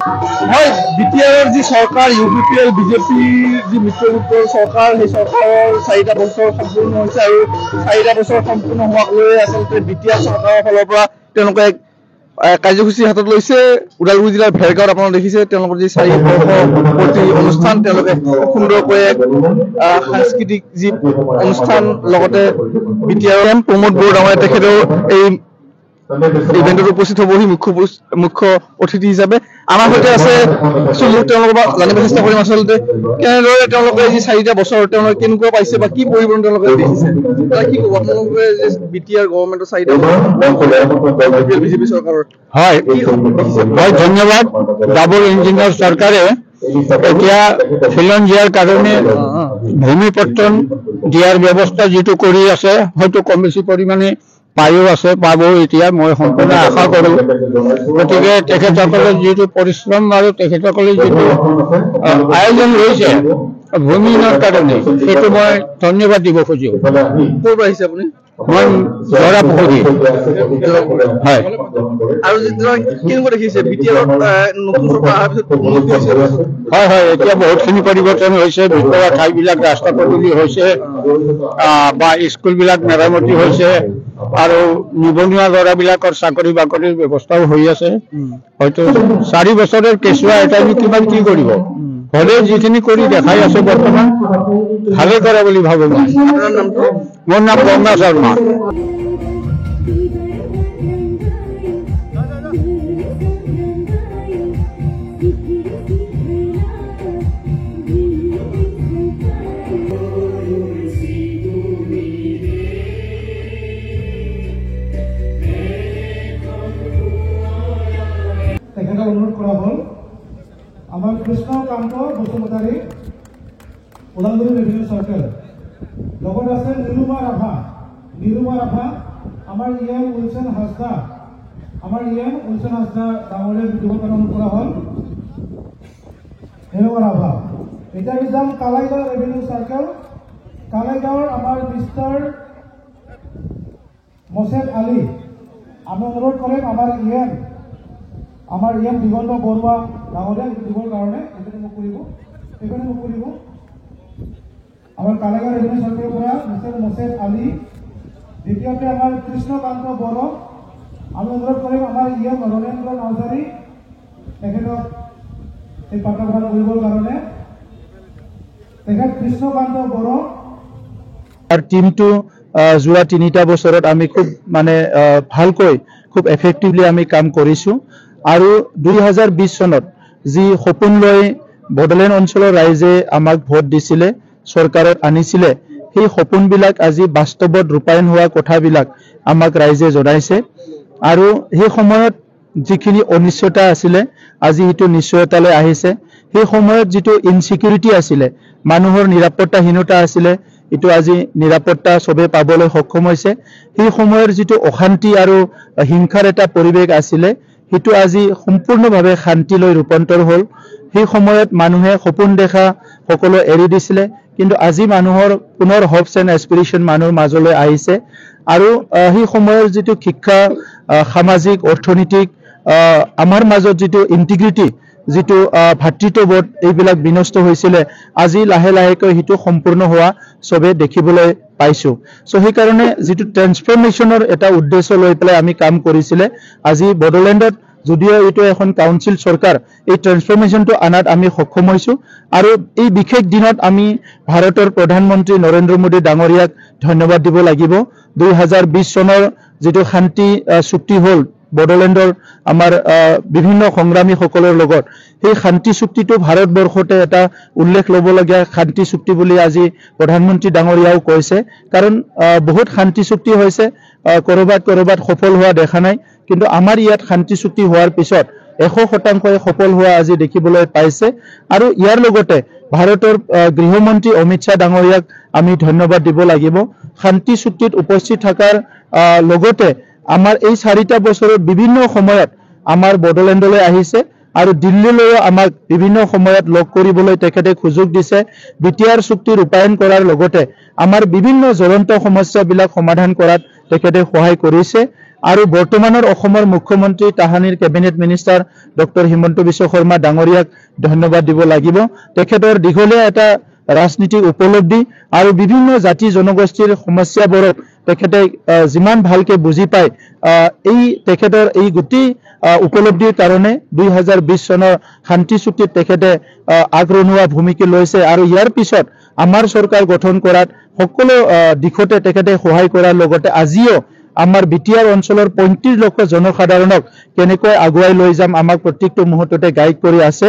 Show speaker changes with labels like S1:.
S1: হয় বিটিআৰৰ যি চৰকাৰ ইউপিপিএল বিজেপিৰ যি মিত্ৰজোঁটৰ চৰকাৰ সেই চৰকাৰৰ 4টা বছৰ সম্পূৰ্ণ হৈছে আৰু 4টা বছৰ সম্পূৰ্ণ হোৱাক লৈ আচলতে বিটিআৰ চৰকাৰৰ ফালৰ পৰা তেওঁলোকে কাৰ্যসূচী হাতত লৈছে। ওদালগুৰি জিলাৰ ভেৰগাঁৱত আপোনালোকে দেখিছে তেওঁলোকৰ যি 4 বৰ্ষপূৰ্তি অনুষ্ঠান তেওঁলোকে সুন্দৰকৈ সাংস্কৃতিক যি অনুষ্ঠান লগতে বিটিআৰৰ প্ৰমোদ বড়ো ডাঙৰীয়া তেখেতেও এই ইভেন্টত উপস্থিত হ'বহি মুখ্য অতিথি হিচাপে। আমাৰ সৈতে আছে তেওঁলোকৰ পৰা জানিব চেষ্টা কৰিম আচলতে কেনেদৰে তেওঁলোকে যি 4টা বছৰ তেওঁলোকে কেনেকুৱা পাইছে বা কি পৰিৱৰ্তন তেওঁলোকে দেখিছে। কি ক'ব আপোনালোকে যে বিটিআৰ গভৰ্ণমেণ্টৰ 4টা বছৰ বিজেপি চৰকাৰৰ
S2: হয় ধন্যবাদ। ডাবল ইঞ্জিনৰ চৰকাৰে এতিয়া খিলন দিয়াৰ কাৰণে ভূমি পট্টন দিয়াৰ ব্যৱস্থা যিটো কৰি আছে হয়তো কম বেছি পৰিমাণে পায়ো আছে, পাব এতিয়া মই সম্পূৰ্ণ আশা কৰোঁ। গতিকে তেখেতসকলে যিটো পৰিশ্ৰম আৰু তেখেতসকলে যিটো আয়োজন লৈছে ভূমিহীনৰ কাৰণে সেইটো মই ধন্যবাদ দিব খোজোঁ।
S1: ক'ৰ পৰা আহিছে আপুনি?
S2: মই জৰা পুখুৰী। হয়
S1: আৰু কেনেকুৱা দেখিছে বিটিআৰৰ নতুন চৰকাৰ অহাৰ পিছত উন্নতি হৈছে?
S2: হয় হয় এতিয়া বহুতখিনি পৰিৱৰ্তন হৈছে। ভিতৰুৱা ঠাইবিলাক ৰাস্তা পদূলি হৈছে বা স্কুলবিলাক মেৰামতি হৈছে আৰু নিবনুৱা ল'ৰাবিলাকৰ চাকৰি বাকৰিৰ ব্যৱস্থাও হৈ আছে। হয়তো 4 বছৰৰ কেঁচুৱা এটাই কিমান কি কৰিব, হ'লেও যিখিনি কৰি দেখাই আছে বৰ্তমান ভালে কৰে বুলি ভাবোঁ মই। মোৰ নাম গংগা শৰ্মা।
S3: তেখেতক অনুৰোধ কৰা হ'ল আমাৰ কৃষ্ণকান্ত বসুমতাৰী ওদালগুৰি ৰেভিনিউ চাৰ্কেল, লগত আছে নিৰুমা ৰাভা, আমাৰ উইলচন হাজদা, ডাঙৰীয়া বিধিবদ্ধ অনুৰোধ কৰা হ'ল নিৰুমা ৰাভা। এতিয়া আমি যাম কালাইগাঁও ৰেভিনিউ চাৰ্কেল। কালাইগাঁৱৰ আমাৰ মিষ্টাৰ মছেদ আলী, আমি অনুৰোধ কৰিম আমাৰ দিগন্ত বৰুৱা ডাঙৰীয়া দিবৰ কাৰণে এইখিনি মোক কৰিব। আমাৰ কালাইগাঁও ৰেভিনিউ চাৰ্কেলৰ পৰা মিষ্টাৰ মছেদ আলী। দ্বিতীয়তে আমাৰ কৃষ্ণকান্ত বড়ো, আমি অনুৰোধ কৰিম আমাৰ নৰেন্দ্ৰ নাৰ্জাৰী তেখেতক এই পাঠ্যক্ৰম কৰিবৰ কাৰণে। তেখেত কৃষ্ণকান্ত বড়ো।
S1: টিমটো যোৱা 3টা বছৰত আমি খুব ভালকৈ খুব এফেক্টিভলি আমি কাম কৰিছোঁ আৰু 2020 চনত যি সপোন লৈ বড়োলেণ্ড অঞ্চলৰ ৰাইজে আমাক ভোট দিছিলে, চৰকাৰত আনিছিলে, সেই সপোনবিলাক আজি বাস্তৱত ৰূপায়ণ হোৱা কথাবিলাক আমাক ৰাইজে জনাইছে আৰু সেই সময়ত যিখিনি অনিশ্চয়তা আছিলে আজি সেইটো নিশ্চয়তালৈ আহিছে। সেই সময়ত যিটো ইনচিকিউৰিটি আছিলে, মানুহৰ নিৰাপত্তাহীনতা আছিলে, এইটো আজি নিৰাপত্তা চবে পাবলৈ সক্ষম হৈছে। সেই সময়ৰ যিটো অশান্তি আৰু হিংসাৰ এটা পৰিৱেশ আছিলে সেইটো আজি সম্পূৰ্ণভাৱে শান্তিলৈ ৰূপান্তৰ হ'ল। সেই সময়ত মানুহে সপোন দেখা সকলো এৰি দিছিলে, কিন্তু আজি মানুহৰ পুনৰ হপছ এণ্ড এছপিৰেশ্যন মানুহৰ মাজলৈ আহিছে আৰু সেই সময়ৰ যিটো শিক্ষা, সামাজিক, অৰ্থনৈতিক আমাৰ মাজত যিটো ইণ্টিগ্ৰিটি, যিটো ভাতৃত্ববোধ এইবিলাক বিনষ্ট হৈছিলে, আজি লাহে লাহেকৈ সেইটো সম্পূৰ্ণ হোৱা চবে দেখিবলৈ পাইছোঁ। সেইকাৰণে যিটো ট্ৰেন্সফৰ্মেশ্যনৰ এটা উদ্দেশ্য লৈ পেলাই আমি কাম কৰিছিলে, আজি বড়োলেণ্ডত যদিও এইটো এখন কাউন্সিল চৰকাৰ, এই ট্ৰেন্সফৰ্মেশ্যনটো আনাত আমি সক্ষম হৈছোঁ আৰু এই বিশেষ দিনত আমি ভাৰতৰ প্ৰধানমন্ত্ৰী নৰেন্দ্ৰ মোদী ডাঙৰীয়াক ধন্যবাদ দিব লাগিব। 2020 চনৰ যিটো শান্তি চুক্তি হ'ল বড়োলেণ্ডৰ আমাৰ বিভিন্ন সংগ্ৰামীসকলৰ লগত, সেই শান্তি চুক্তিটো ভাৰতবৰ্ষতে এটা উল্লেখ ল'বলগীয়া শান্তি চুক্তি বুলি আজি প্ৰধানমন্ত্ৰী ডাঙৰীয়াও কৈছে। কাৰণ বহুত শান্তি চুক্তি হৈছে, ক'ৰবাত সফল হোৱা দেখা নাই, কিন্তু আমাৰ ইয়াত শান্তি চুক্তি হোৱাৰ পিছত 100% সফল হোৱা আজি দেখিবলৈ পাইছে। আৰু ইয়াৰ লগতে ভাৰতৰ গৃহমন্ত্ৰী অমিত শ্বাহ ডাঙৰীয়াক আমি ধন্যবাদ দিব লাগিব। শান্তি চুক্তিত উপস্থিত থকাৰ লগতে আমাৰ এই 4টা বছৰত বিভিন্ন সময়ত আমাৰ বড়োলেণ্ডলৈ আহিছে আৰু দিল্লীলৈও আমাক বিভিন্ন সময়ত লগ কৰিবলৈ তেখেতে সুযোগ দিছে। বিটিআৰ চুক্তি ৰূপায়ণ কৰাৰ লগতে আমাৰ বিভিন্ন জ্বলন্ত সমস্যাবিলাক সমাধান কৰাত তেখেতে সহায় কৰিছে আৰু বৰ্তমানৰ অসমৰ মুখ্যমন্ত্ৰী তাহানিৰ cabinet minister doctor Himanta Biswa Sarma ডাঙৰীয়াক ধন্যবাদ দিব লাগিব তেখেতৰ দীঘলীয়া এটা ৰাজনীতিক উপলব্ধি আৰু বিভিন্ন জাতি জনগোষ্ঠীৰ সমস্যাবোৰক তেখেতে যিমান ভালকে বুজি পায় এই তেখেতৰ এই গোটেই উপলব্ধিৰ কাৰণে 2020 চনৰ শান্তি চুক্তিত তেখেতে আগৰণুৱা ভূমিকা লৈছে আৰু ইয়াৰ পিছত আমাৰ চৰকাৰ গঠন কৰাত সকলো দিশতে তেখেতে সহায় কৰাৰ লগতে আজিও আমাৰ বিটিআৰ অঞ্চলৰ 35 লক্ষ জনসাধাৰণক কেনেকৈ আগুৱাই লৈ যাম আমাক প্ৰত্যেকটো মুহূৰ্ততে গাইড কৰি আছে